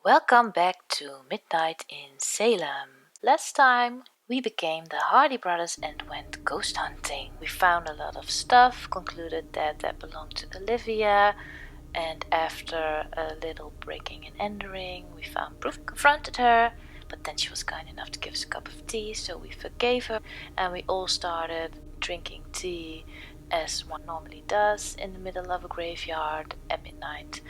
Welcome back to Midnight in Salem. Last time we became the Hardy Brothers and went ghost hunting. We found a lot of stuff, concluded that belonged to Olivia, and after a little breaking and entering, we found proof and confronted her, but then she was kind enough to give us a cup of tea, so we forgave her, and we all started drinking tea as one normally does in the middle of a graveyard at midnight.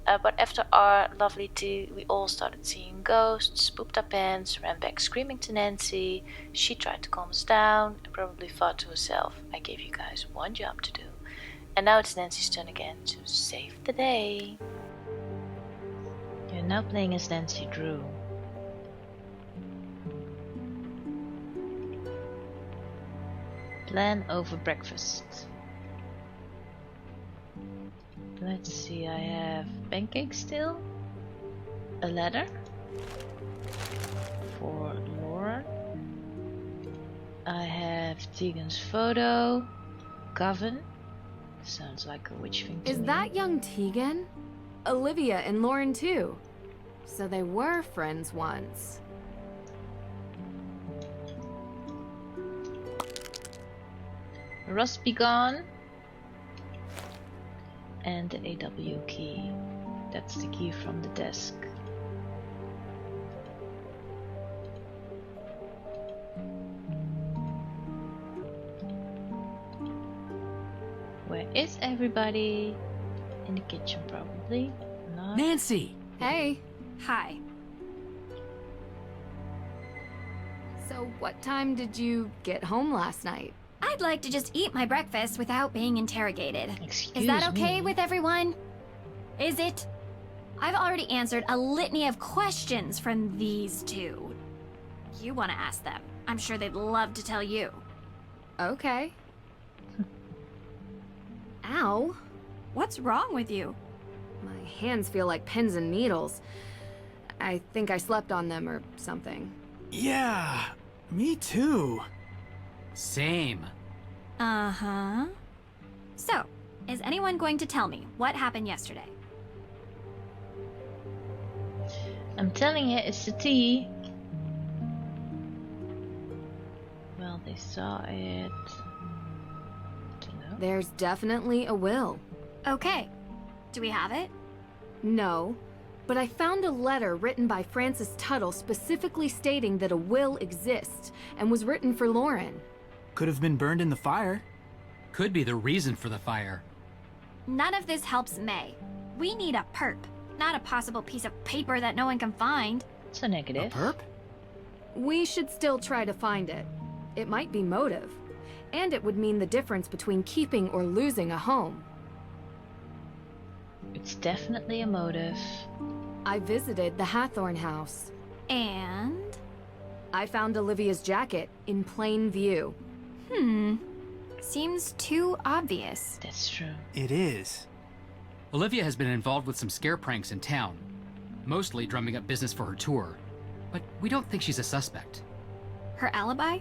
But after our lovely tea, we all started seeing ghosts, pooped our pants, ran back screaming to Nancy. She tried to calm us down and probably thought to herself, I gave you guys one job to do. And now it's Nancy's turn again to save the day. You're now playing as Nancy Drew. Plan over breakfast. Let's see, I have pancakes still, a letter for Laura, I have Tegan's photo, Coven, sounds like a witch thing to me. Is that young Tegan? Olivia and Lauren too. So they were friends once. Rust Be Gone. And the AW key. That's the key from the desk. Where is everybody? In the kitchen probably. Not. Nancy! Hey. Hi. So what time did you get home last night? I'd like to just eat my breakfast without being interrogated. Excuse Is that okay me. with everyone? Is it? I've already answered a litany of questions from these two. You want to ask them. I'm sure they'd love to tell you. Okay. Ow. What's wrong with you? My hands feel like pins and needles. I think I slept on them or something. Yeah, me too. Same. Uh-huh. So, is anyone going to tell me what happened yesterday? I'm telling you, it's the tea. Well, they saw it. Don't know. There's definitely a will. Okay. Do we have it? No, but I found a letter written by Francis Tuttle specifically stating that a will exists and was written for Lauren. Could have been burned in the fire. Could be the reason for the fire. None of this helps May. We need a perp, not a possible piece of paper that no one can find. So negative. A perp? We should still try to find it. It might be motive. And it would mean the difference between keeping or losing a home. It's definitely a motive. I visited the Hathorn house. And? I found Olivia's jacket in plain view. Seems too obvious. That's true. It is. Olivia has been involved with some scare pranks in town, mostly drumming up business for her tour. But we don't think she's a suspect. Her alibi?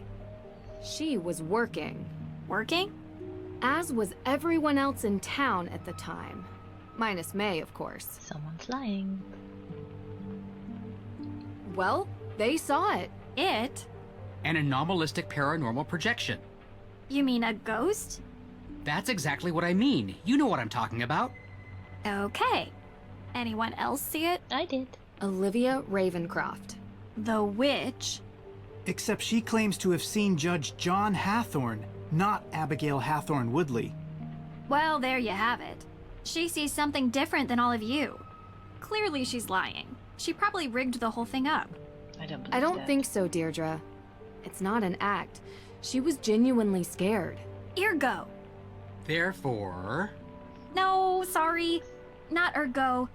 She was working. Working? As was everyone else in town at the time. Minus May, of course. Someone's lying. Well, they saw it. It? An anomalistic paranormal projection. You mean a ghost? That's exactly what I mean. You know what I'm talking about. Okay. Anyone else see it? I did. Olivia Ravencroft. The witch? Except she claims to have seen Judge John Hathorn, not Abigail Hathorn Woodley. Well, there you have it. She sees something different than all of you. Clearly she's lying. She probably rigged the whole thing up. I don't believe I don't that. think so, Deirdre. It's not an act. She was genuinely scared. Ergo. Therefore... No, sorry. Not ergo.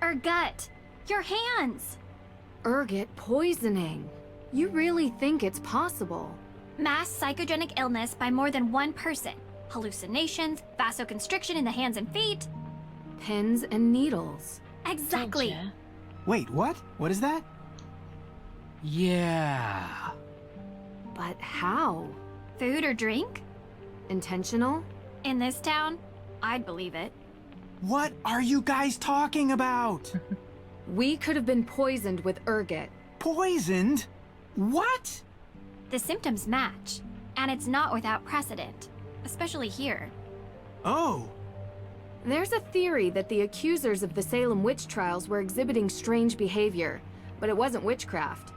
Ergut. Your hands. Ergot poisoning. You really think it's possible? Mass psychogenic illness by more than one person. Hallucinations, vasoconstriction in the hands and feet. Pins and needles. Exactly. Told ya. Wait, what? What is that? Yeah... But how? Food or drink? Intentional? In this town? I'd believe it. What are you guys talking about? We could have been poisoned with ergot. Poisoned? What? The symptoms match, and it's not without precedent, especially here. Oh. There's a theory that the accusers of the Salem witch trials were exhibiting strange behavior, but it wasn't witchcraft.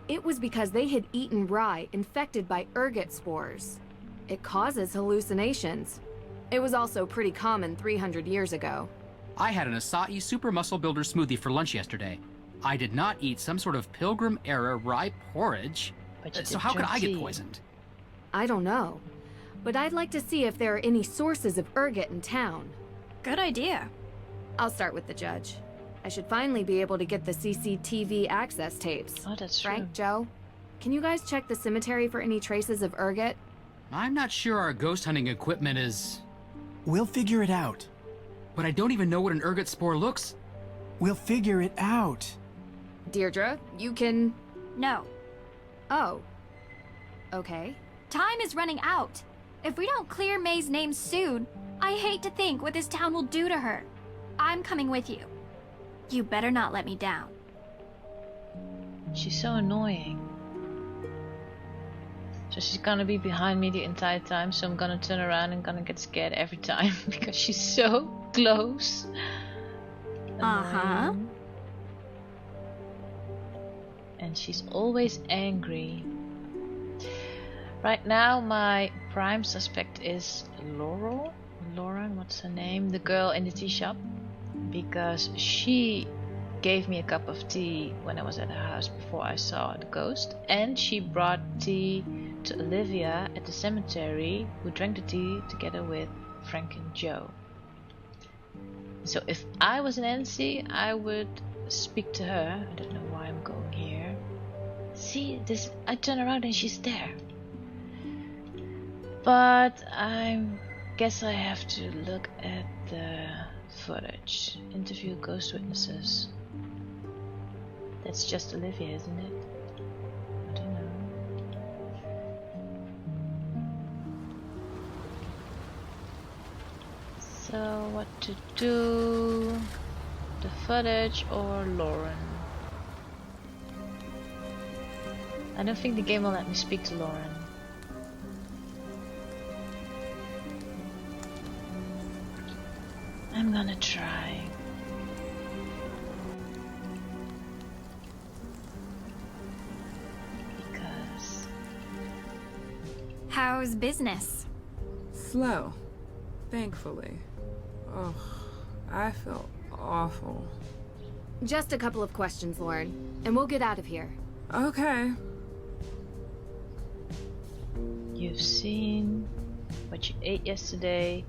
It was because they had eaten rye infected by ergot spores. It causes hallucinations. It was also pretty common 300 years ago. I had an acai super muscle builder smoothie for lunch yesterday. I did not eat some sort of pilgrim-era rye porridge. But you So did how could drink I get tea. poisoned? I don't know, but I'd like to see if there are any sources of ergot in town. Good idea. I'll start with the judge. I should finally be able to get the CCTV access tapes. Oh, that's true. Frank, Joe, can you guys check the cemetery for any traces of ergot? I'm not sure our ghost hunting equipment is... We'll figure it out. But I don't even know what an ergot spore looks. We'll figure it out. Deirdre, you can... No. Oh. Okay. Time is running out. If we don't clear May's name soon, I hate to think what this town will do to her. I'm coming with you. You better not let me down. She's so annoying. So she's gonna be behind me the entire time, so I'm gonna turn around and gonna get scared every time because she's so close. Uh-huh. Annoying. And she's always angry. Right now my prime suspect is Lauren, what's her name? The girl in the tea shop. Because she gave me a cup of tea when I was at her house before I saw the ghost. And she brought tea to Olivia at the cemetery, who drank the tea together with Frank and Joe. So if I was Nancy, I would speak to her. I don't know why I'm going here. See, this, I turn around and she's there. But I guess I have to look at the footage. Interview ghost witnesses. That's just Olivia, isn't it? I don't know. So what to do? The footage or Lauren? I don't think the game will let me speak to Lauren. I'm gonna try. Because... How's business? Slow, thankfully. Oh, I felt awful. Just a couple of questions, Lauren, and we'll get out of here. Okay. You've seen what you ate yesterday.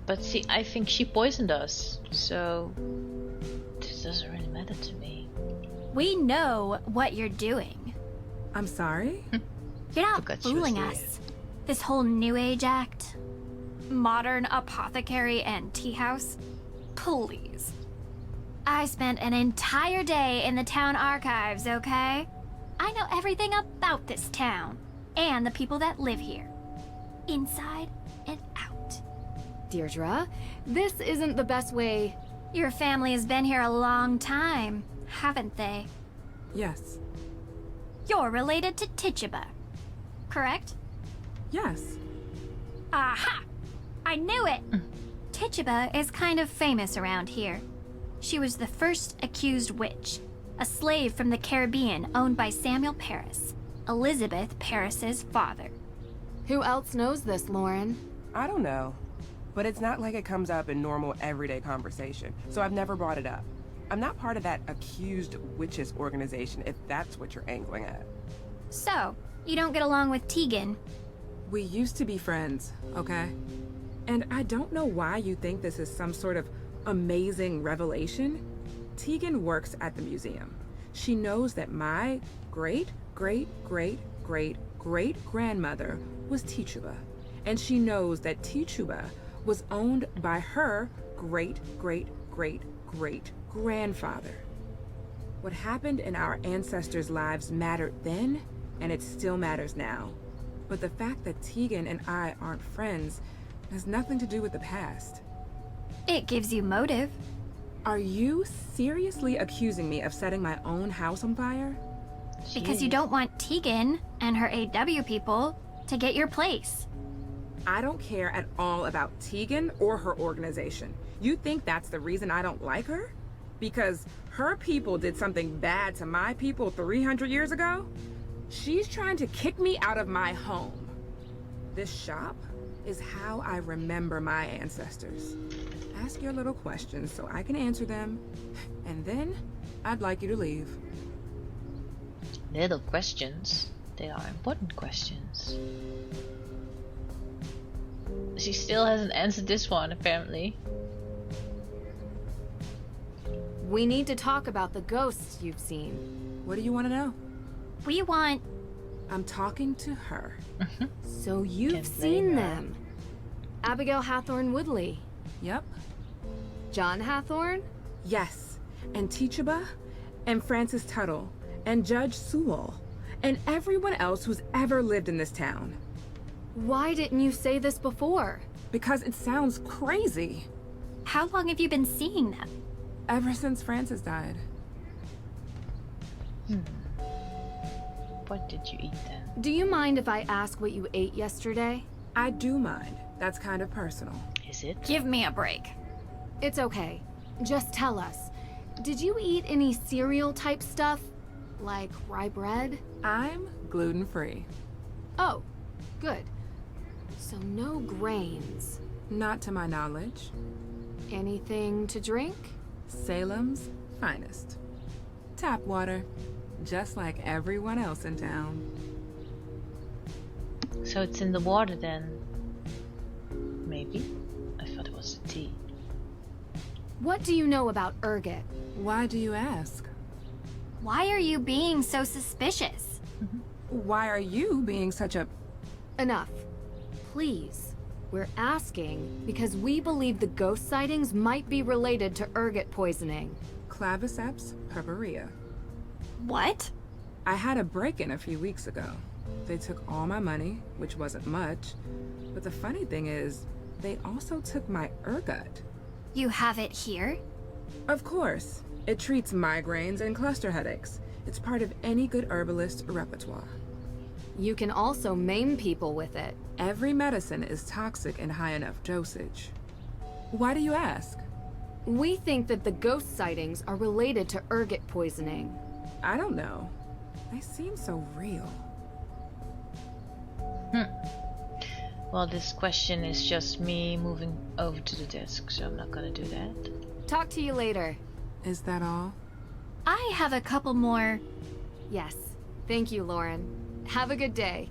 But see, I think she poisoned us, so this doesn't really matter to me. We know what you're doing. I'm sorry? You're not Forgot she was fooling here. us. This whole New Age act, modern apothecary and tea house, please. I spent an entire day in the town archives, okay? I know everything about this town and the people that live here, inside and out. Deirdre, this isn't the best way... Your family has been here a long time, haven't they? Yes. You're related to Tituba, correct? Yes. Aha! I knew it! Tituba is kind of famous around here. She was the first accused witch, a slave from the Caribbean owned by Samuel Paris, Elizabeth Paris's father. Who else knows this, Lauren? I don't know. But it's not like it comes up in normal everyday conversation, so I've never brought it up. I'm not part of that accused witches organization, if that's what you're angling at. So, you don't get along with Tegan. We used to be friends, okay? And I don't know why you think this is some sort of amazing revelation. Tegan works at the museum. She knows that my great-great-great-great-great-grandmother was Tituba. And she knows that Tituba was owned by her great-great-great-great-grandfather. What happened in our ancestors' lives mattered then, and it still matters now. But the fact that Tegan and I aren't friends has nothing to do with the past. It gives you motive. Are you seriously accusing me of setting my own house on fire? Because you don't want Tegan and her AW people to get your place. I don't care at all about Tegan or her organization. You think that's the reason I don't like her? Because her people did something bad to my people 300 years ago? She's trying to kick me out of my home. This shop is how I remember my ancestors. Ask your little questions so I can answer them, and then I'd like you to leave. Little questions. They are important questions. She still hasn't answered this one, apparently. We need to talk about the ghosts you've seen. What do you want to know? We want... I'm talking to her. So you've Can't blame seen her. them. Abigail Hathorne Woodley. Yep. John Hathorne? Yes. And Teachaba, and Francis Tuttle, and Judge Sewell, and everyone else who's ever lived in this town. Why didn't you say this before? Because it sounds crazy. How long have you been seeing them? Ever since Francis died. What did you eat then? Do you mind if I ask what you ate yesterday? I do mind. That's kind of personal. Is it? Give me a break. It's okay. Just tell us. Did you eat any cereal type stuff? Like rye bread? I'm gluten-free. Oh, good. So no grains. Not to my knowledge. Anything to drink? Salem's finest. Tap water. Just like everyone else in town. So it's in the water then? Maybe? I thought it was the tea. What do you know about ergot? Why do you ask? Why are you being so suspicious? Why are you being such a... Enough. Please. We're asking because we believe the ghost sightings might be related to ergot poisoning. Claviceps purpurea. What? I had a break-in a few weeks ago. They took all my money, which wasn't much. But the funny thing is, they also took my ergot. You have it here? Of course. It treats migraines and cluster headaches. It's part of any good herbalist repertoire. You can also maim people with it. Every medicine is toxic in high enough dosage. Why do you ask? We think that the ghost sightings are related to ergot poisoning. I don't know. They seem so real. Well, this question is just me moving over to the desk, so I'm not gonna do that. Talk to you later. Is that all? I have a couple more. Yes. Thank you, Lauren. Have a good day.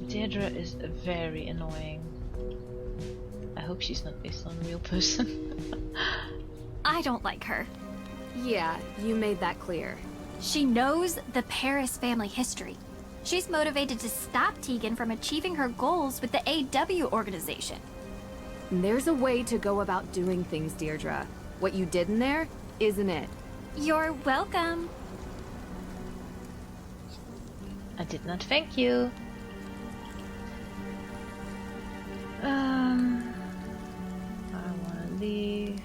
Deirdre is very annoying. I hope she's not based on a real person. I don't like her. Yeah, you made that clear. She knows the Paris family history. She's motivated to stop Tegan from achieving her goals with the AW organization. There's a way to go about doing things, Deirdre. What you did in there isn't it. You're welcome. I did not thank you. I wanna leave.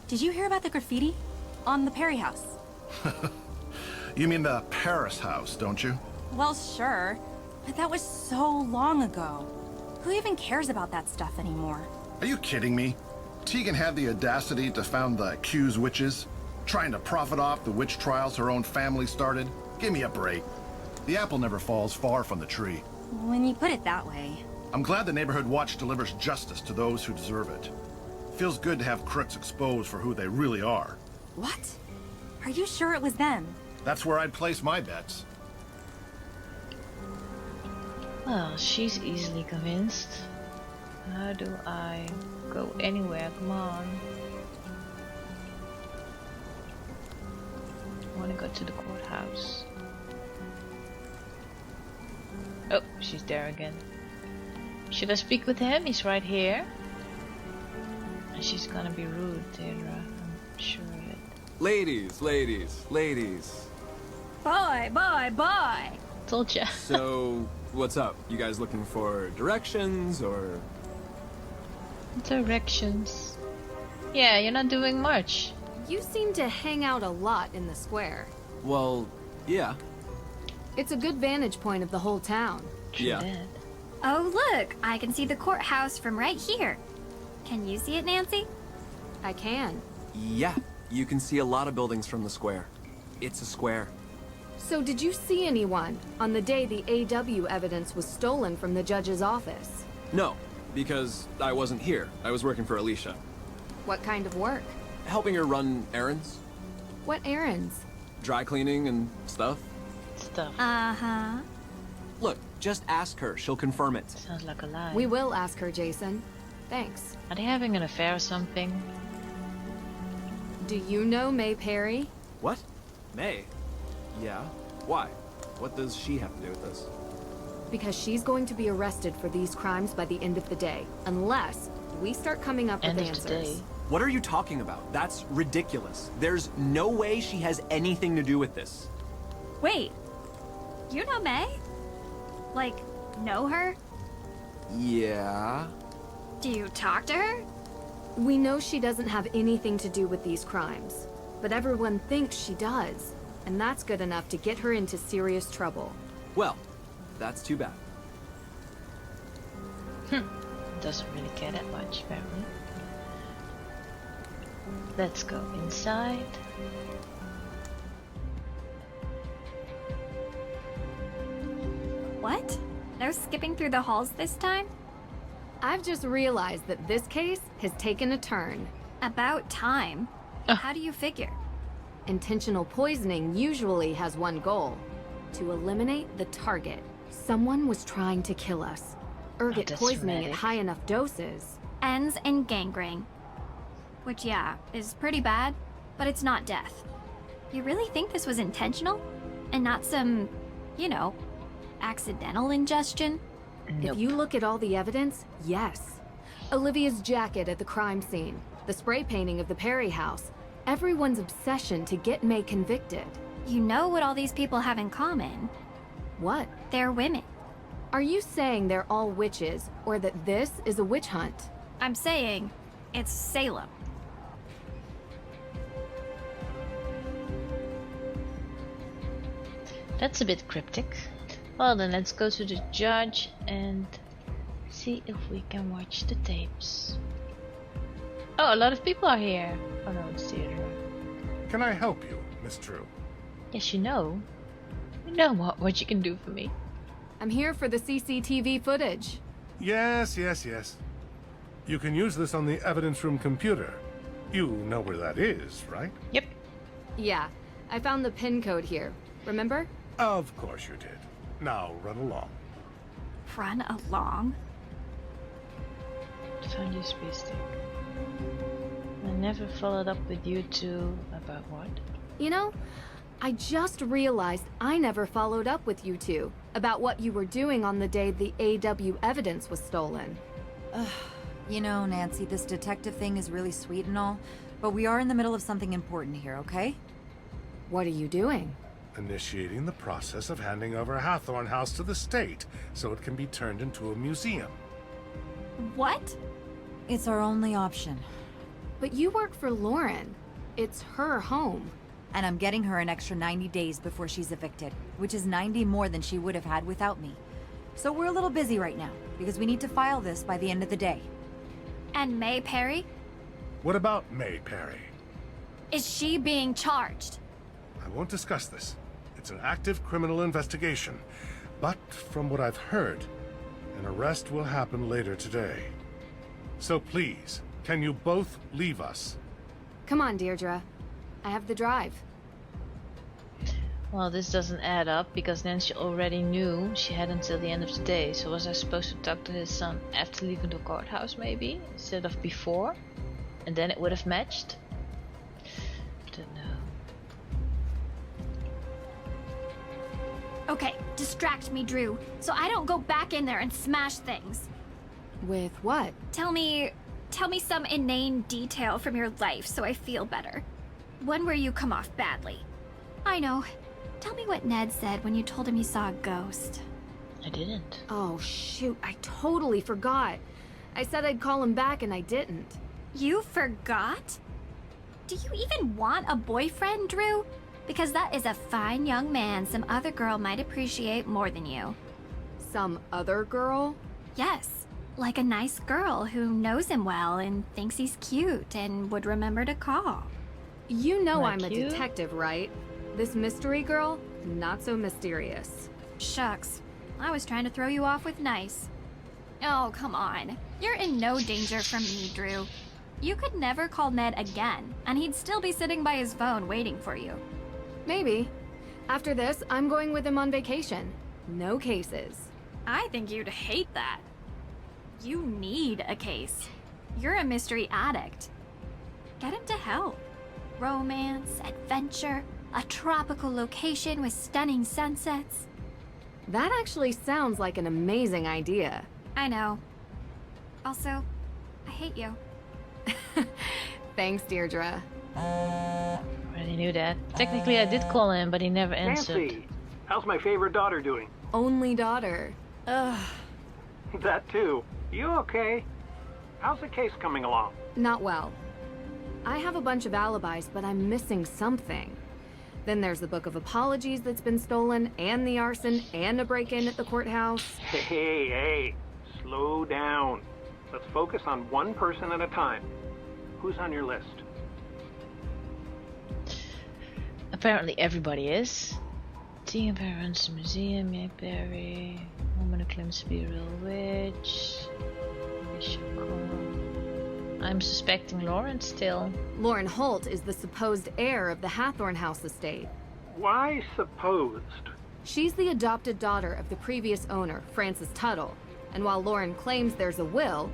Did you hear about the graffiti on the Perry house? You mean the Paris house, don't you? Well, sure, but that was so long ago. Who even cares about that stuff anymore? Are you kidding me? Tegan had the audacity to found the accused witches, trying to profit off the witch trials her own family started. Give me a break. The apple never falls far from the tree. When you put it that way. I'm glad the Neighborhood Watch delivers justice to those who deserve it. Feels good to have crooks exposed for who they really are. What? Are you sure it was them? That's where I'd place my bets. Well, she's easily convinced. How do I go anywhere? Come on. I want to go to the courthouse. Oh, she's there again. Should I speak with him? He's right here. And she's gonna be rude, Deirdre. I'm sure of it. Ladies, ladies, ladies. Boy. Told ya. So, what's up? You guys looking for directions or... Directions. Yeah, you're not doing much. You seem to hang out a lot in the square. Well, yeah. It's a good vantage point of the whole town. Yeah. That. Oh, look, I can see the courthouse from right here. Can you see it, Nancy? I can. Yeah, you can see a lot of buildings from the square. It's a square. So did you see anyone on the day the AW evidence was stolen from the judge's office? No, because I wasn't here. I was working for Alicia. What kind of work? Helping her run errands. What errands? Dry cleaning and stuff. Stuff. Uh-huh. Look, just ask her. She'll confirm it. Sounds like a lie. We will ask her, Jason. Thanks. Are they having an affair or something? Do you know May Perry? What? May? Yeah. Why? What does she have to do with this? Because she's going to be arrested for these crimes by the end of the day, unless we start coming up End with of the day. answers. What are you talking about? That's ridiculous. There's no way she has anything to do with this. Wait, you know May? Like, know her? Yeah. Do you talk to her? We know she doesn't have anything to do with these crimes, but everyone thinks she does, and that's good enough to get her into serious trouble. Well, that's too bad. Doesn't really care that much, apparently. Let's go inside. What? No skipping through the halls this time? I've just realized that this case has taken a turn. About time. How do you figure? Intentional poisoning usually has one goal: to eliminate the target. Someone was trying to kill us. Ergot that's poisoning dramatic. at high enough doses. Ends in gangrene. Which, yeah, is pretty bad, but it's not death. You really think this was intentional? And not some, you know, accidental ingestion? Nope. If you look at all the evidence, yes. Olivia's jacket at the crime scene, the spray painting of the Perry house, everyone's obsession to get May convicted. You know what all these people have in common? What? They're women. Are you saying they're all witches, or that this is a witch hunt? I'm saying it's Salem. That's a bit cryptic. Well, then let's go to the judge and see if we can watch the tapes. Oh, a lot of people are here. Oh no, it's theater. Can I help you, Miss True? Yes, you know. You know what you can do for me. I'm here for the CCTV footage. Yes. You can use this on the evidence room computer. You know where that is, right? Yep. Yeah, I found the pin code here. Remember? Of course you did. Now run along. Run along. Found USB stick. I never followed up with you two about what? You know, I just realized I never followed up with you two about what you were doing on the day the AW evidence was stolen. You know, Nancy, this detective thing is really sweet and all, but we are in the middle of something important here, okay? What are you doing? Initiating the process of handing over Hathorn House to the state so it can be turned into a museum. What? It's our only option. But you work for Lauren. It's her home. And I'm getting her an extra 90 days before she's evicted, which is 90 more than she would have had without me. So we're a little busy right now, because we need to file this by the end of the day. And May Perry? What about May Perry? Is she being charged? I won't discuss this. It's an active criminal investigation. But from what I've heard, an arrest will happen later today. So please, can you both leave us? Come on, Deirdre. I have the drive. Well, this doesn't add up because Nancy already knew she had until the end of the day. So was I supposed to talk to his son after leaving the courthouse maybe? Instead of before? And then it would have matched? Don't know. Okay, distract me, Drew, so I don't go back in there and smash things. With what? Tell me some inane detail from your life so I feel better. One where you come off badly. I know. Tell me what Ned said when you told him you saw a ghost. I didn't. Oh, shoot. I totally forgot. I said I'd call him back and I didn't. You forgot? Do you even want a boyfriend, Drew? Because that is a fine young man some other girl might appreciate more than you. Some other girl? Yes, like a nice girl who knows him well and thinks he's cute and would remember to call. You know Like I'm a you? detective, right? This mystery girl, not so mysterious. Shucks, I was trying to throw you off with nice. Oh, come on. You're in no danger from me, Drew. You could never call Ned again, and he'd still be sitting by his phone waiting for you. Maybe. After this, I'm going with him on vacation. No cases. I think you'd hate that. You need a case. You're a mystery addict. Get him to help. Romance, adventure, a tropical location with stunning sunsets. That actually sounds like an amazing idea. I know. Also, I hate you. Thanks, Deirdre. Already knew that. Technically, I did call him, but he never answered. Nancy, how's my favorite daughter doing? Only daughter. Ugh. That too. You okay? How's the case coming along? Not well. I have a bunch of alibis, but I'm missing something. Then there's the book of apologies that's been stolen, and the arson, and a break-in at the courthouse. Hey, slow down. Let's focus on one person at a time. Who's on your list? Apparently everybody is. Tegan Perry runs the museum, May Perry. Woman who claims to be a real witch. Alicia Cole. I'm suspecting Lauren still. Lauren Holt is the supposed heir of the Hathorn House estate. Why supposed? She's the adopted daughter of the previous owner, Francis Tuttle. And while Lauren claims there's a will,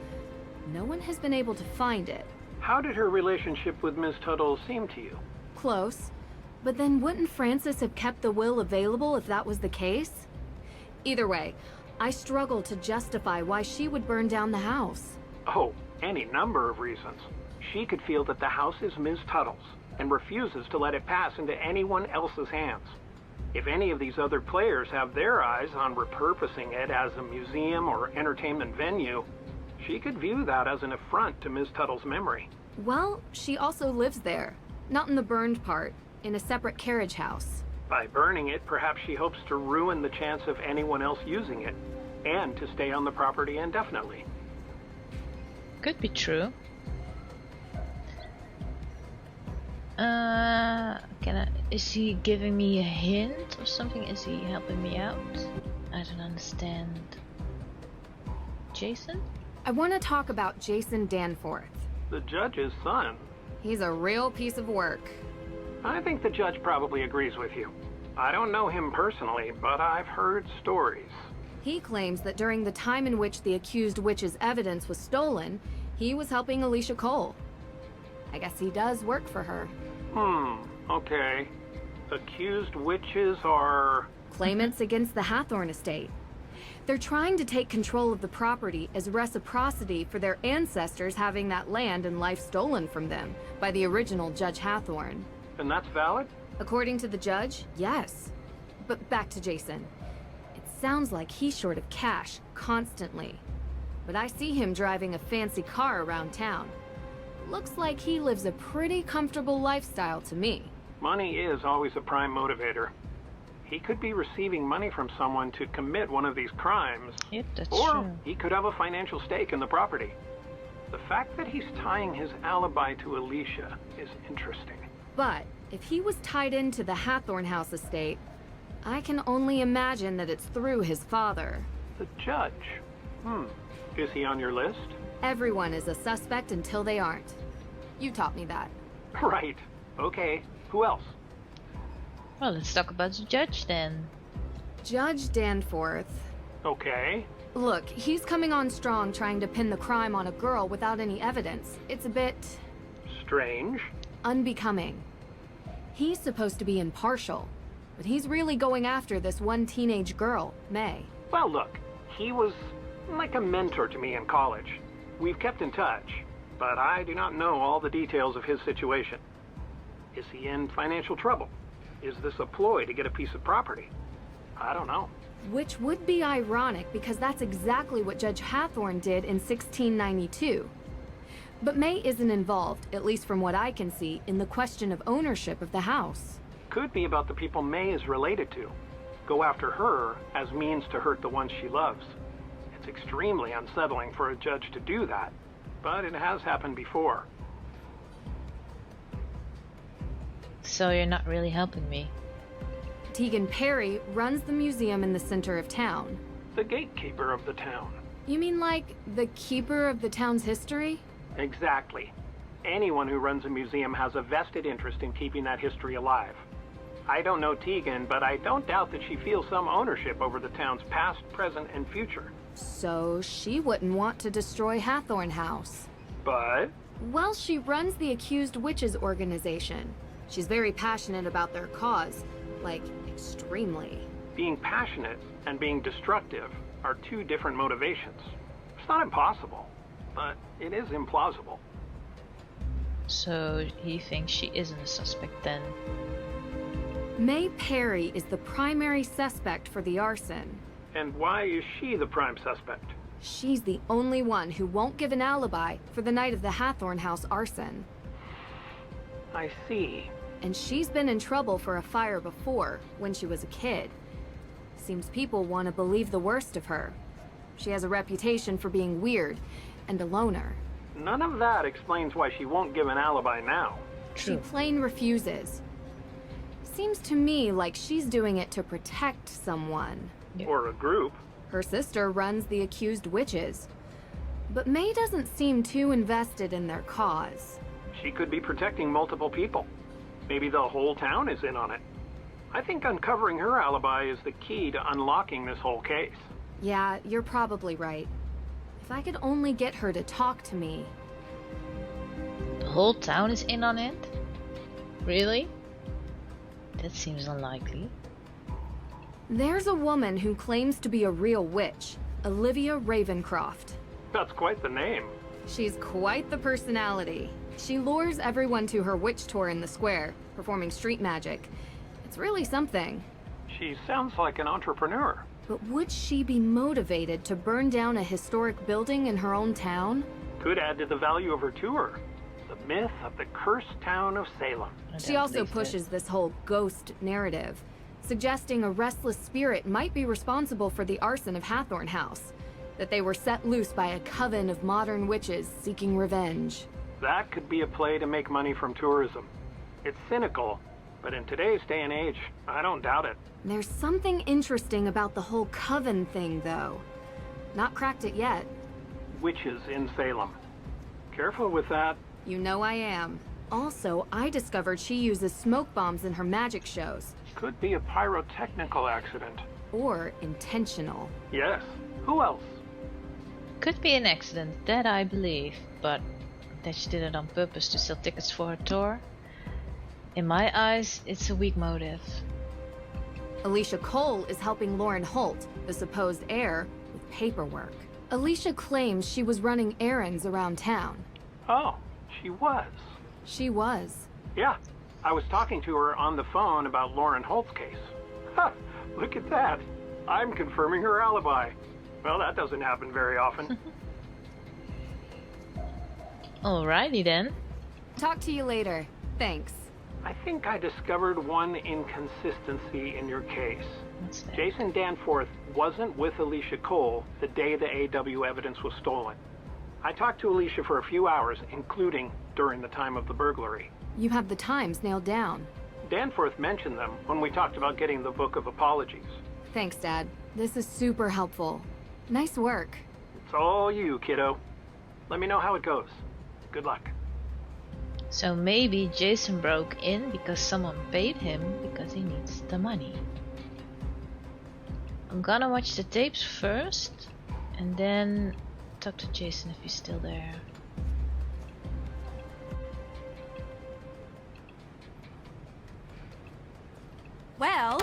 no one has been able to find it. How did her relationship with Ms. Tuttle seem to you? Close. But then wouldn't Francis have kept the will available if that was the case? Either way, I struggle to justify why she would burn down the house. Oh, any number of reasons. She could feel that the house is Ms. Tuttle's and refuses to let it pass into anyone else's hands. If any of these other players have their eyes on repurposing it as a museum or entertainment venue, she could view that as an affront to Ms. Tuttle's memory. Well, she also lives there. Not in the burned part, in a separate carriage house. By burning it, perhaps she hopes to ruin the chance of anyone else using it, and to stay on the property indefinitely. Could be true. Is he giving me a hint or something? Is he helping me out? I don't understand. Jason? I want to talk about Jason Danforth. The judge's son. He's a real piece of work. I think the judge probably agrees with you. I don't know him personally, but I've heard stories. He claims that during the time in which the accused witch's evidence was stolen, he was helping Alicia Cole. I guess he does work for her. Okay. Accused witches are... claimants against the Hathorn estate. They're trying to take control of the property as reciprocity for their ancestors having that land and life stolen from them by the original Judge Hathorn. And that's valid? According to the judge, yes. But back to Jason. It sounds like he's short of cash constantly. But I see him driving a fancy car around town. Looks like he lives a pretty comfortable lifestyle to me. Money is always a prime motivator. He could be receiving money from someone to commit one of these crimes. Yep, that's or true. he could have a financial stake in the property. The fact that he's tying his alibi to Alicia is interesting. But if he was tied into the Hathorn House estate, I can only imagine that it's through his father. The judge? Is he on your list? Everyone is a suspect until they aren't. You taught me that. Right. Okay. Who else? Well, let's talk about the judge then. Judge Danforth. Okay. Look, he's coming on strong trying to pin the crime on a girl without any evidence. It's a bit... strange. Unbecoming. He's supposed to be impartial, but he's really going after this one teenage girl, May. Well, look, he was like a mentor to me in college. We've kept in touch, but I do not know all the details of his situation. Is he in financial trouble? Is this a ploy to get a piece of property? I don't know. Which would be ironic because that's exactly what Judge Hathorn did in 1692. But May isn't involved, at least from what I can see, in the question of ownership of the house. Could be about the people May is related to. Go after her as means to hurt the ones she loves. It's extremely unsettling for a judge to do that, but it has happened before. So you're not really helping me. Tegan Perry runs the museum in the center of town. The gatekeeper of the town. You mean like the keeper of the town's history? Exactly. Anyone who runs a museum has a vested interest in keeping that history alive. I don't know Tegan, but I don't doubt that she feels some ownership over the town's past, present, and future. So she wouldn't want to destroy Hathorn House. But? Well, she runs the Accused Witches organization. She's very passionate about their cause. Like, extremely. Being passionate and being destructive are two different motivations. It's not impossible, but it is implausible. So he thinks she isn't a suspect then? May Perry is the primary suspect for the arson. And why is she the prime suspect? She's the only one who won't give an alibi for the night of the Hathorn House arson. I see. And she's been in trouble for a fire before, when she was a kid. Seems people want to believe the worst of her. She has a reputation for being weird and a loner. None of that explains why she won't give an alibi now. She plain refuses. Seems to me like she's doing it to protect someone. Or a group. Her sister runs the Accused Witches. But May doesn't seem too invested in their cause. She could be protecting multiple people. Maybe the whole town is in on it. I think uncovering her alibi is the key to unlocking this whole case. Yeah, you're probably right. If I could only get her to talk to me. The whole town is in on it? Really? That seems unlikely. There's a woman who claims to be a real witch, Olivia Ravencroft. That's quite the name. She's quite the personality. She lures everyone to her witch tour in the square, performing street magic. It's really something. She sounds like an entrepreneur. But would she be motivated to burn down a historic building in her own town? Could add to the value of her tour. The myth of the cursed town of Salem. She also pushes this whole ghost narrative, suggesting a restless spirit might be responsible for the arson of Hathorn House, that they were set loose by a coven of modern witches seeking revenge. That could be a play to make money from tourism. It's cynical, but in today's day and age, I don't doubt it. There's something interesting about the whole coven thing, though. Not cracked it yet. Witches in Salem. Careful with that. You know I am. Also, I discovered she uses smoke bombs in her magic shows. Could be a pyrotechnical accident. Or intentional. Yes. Who else? Could be an accident, that I believe, but that she did it on purpose to sell tickets for her tour? In my eyes, it's a weak motive. Alicia Cole is helping Lauren Holt, the supposed heir, with paperwork. Alicia claims she was running errands around town. Oh, she was. She was. Yeah, I was talking to her on the phone about Lauren Holt's case. Ha! Look at that. I'm confirming her alibi. Well, that doesn't happen very often. Alrighty then. Talk to you later. Thanks. I think I discovered one inconsistency in your case. What's that? Jason Danforth wasn't with Alicia Cole the day the AW evidence was stolen. I talked to Alicia for a few hours, including during the time of the burglary. You have the times nailed down. Danforth mentioned them when we talked about getting the Book of Apologies. Thanks, Dad. This is super helpful. Nice work. It's all you, kiddo. Let me know how it goes. Good luck. So maybe Jason broke in because someone paid him because he needs the money. I'm gonna watch the tapes first and then talk to Jason if he's still there. Well,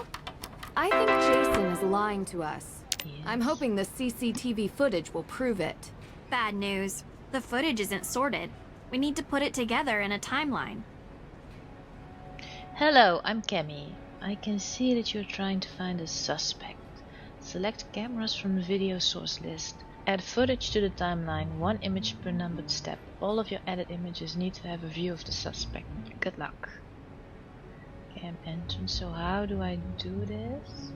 I think Jason is lying to us. Yes. I'm hoping the CCTV footage will prove it. Bad news. The footage isn't sorted. We need to put it together in a timeline. Hello, I'm Kemi. I can see that you're trying to find a suspect. Select cameras from the video source list. Add footage to the timeline, 1 image per numbered step. All of your added images need to have a view of the suspect. Good luck. Camp entrance, so how do I do this?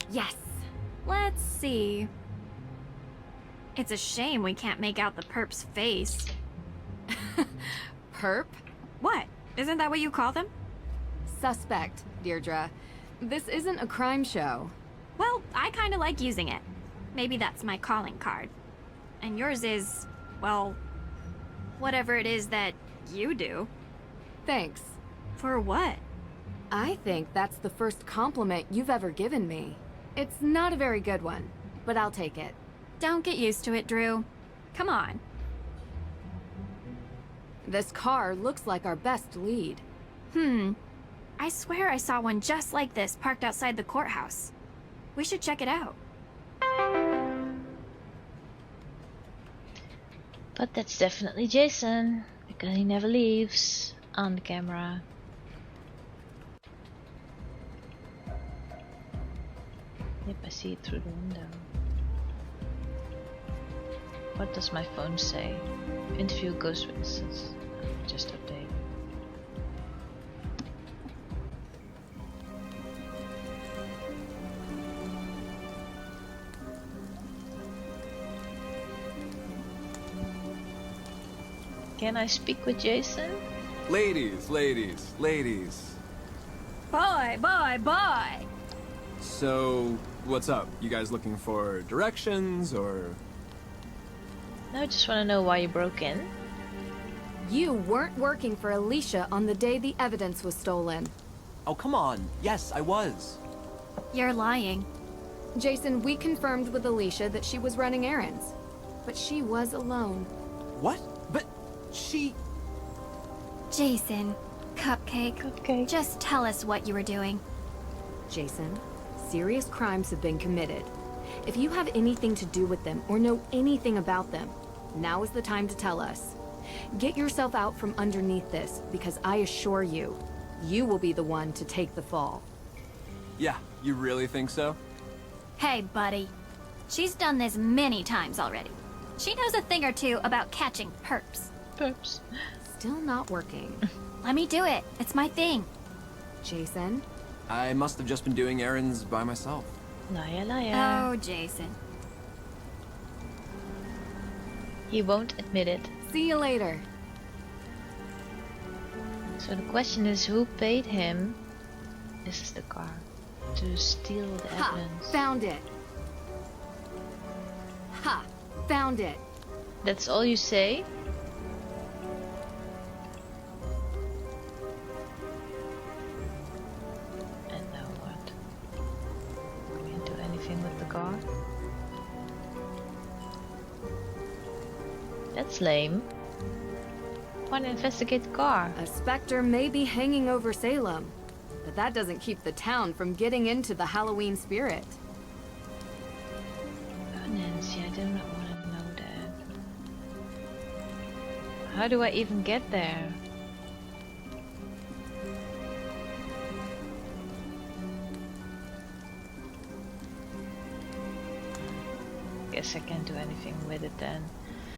Yes. Let's see. It's a shame we can't make out the perp's face. Perp? What? Isn't that what you call them? Suspect, Deirdre. This isn't a crime show. Well, I kinda like using it. Maybe that's my calling card. And yours is, well, whatever it is that you do. Thanks. For what? I think that's the first compliment you've ever given me. It's not a very good one, but I'll take it. Don't get used to it, Drew. Come on. This car looks like our best lead. I swear I saw one just like this parked outside the courthouse. We should check it out. But that's definitely Jason, because he never leaves on the camera. Yep, I see it through the window. What does my phone say? Interview ghost witnesses. Just update. Can I speak with Jason? Ladies, ladies, ladies. Boy, boy, boy! So, what's up? You guys looking for directions, or...? No, I just want to know why you broke in. You weren't working for Alicia on the day the evidence was stolen. Oh, come on. Yes, I was. You're lying. Jason, we confirmed with Alicia that she was running errands. But she was alone. What? But she... Jason, Cupcake, just tell us what you were doing. Jason, serious crimes have been committed. If you have anything to do with them or know anything about them, now is the time to tell us. Get yourself out from underneath this, because I assure you, you will be the one to take the fall. Yeah, you really think so? Hey, buddy. She's done this many times already. She knows a thing or two about catching perps. Perps. Still not working. Let me do it. It's my thing. Jason? I must have just been doing errands by myself. Liar, liar. Oh, Jason. He won't admit it. See you later. So the question is, who paid him? This is the car. To steal the evidence. Found it. Ha! Found it. That's all you say? And now what? Can we do anything with the car? That's lame. Want to investigate the car? A specter may be hanging over Salem, but that doesn't keep the town from getting into the Halloween spirit. Oh, Nancy, I do not want to know that. How do I even get there? guess I can't do anything with it then.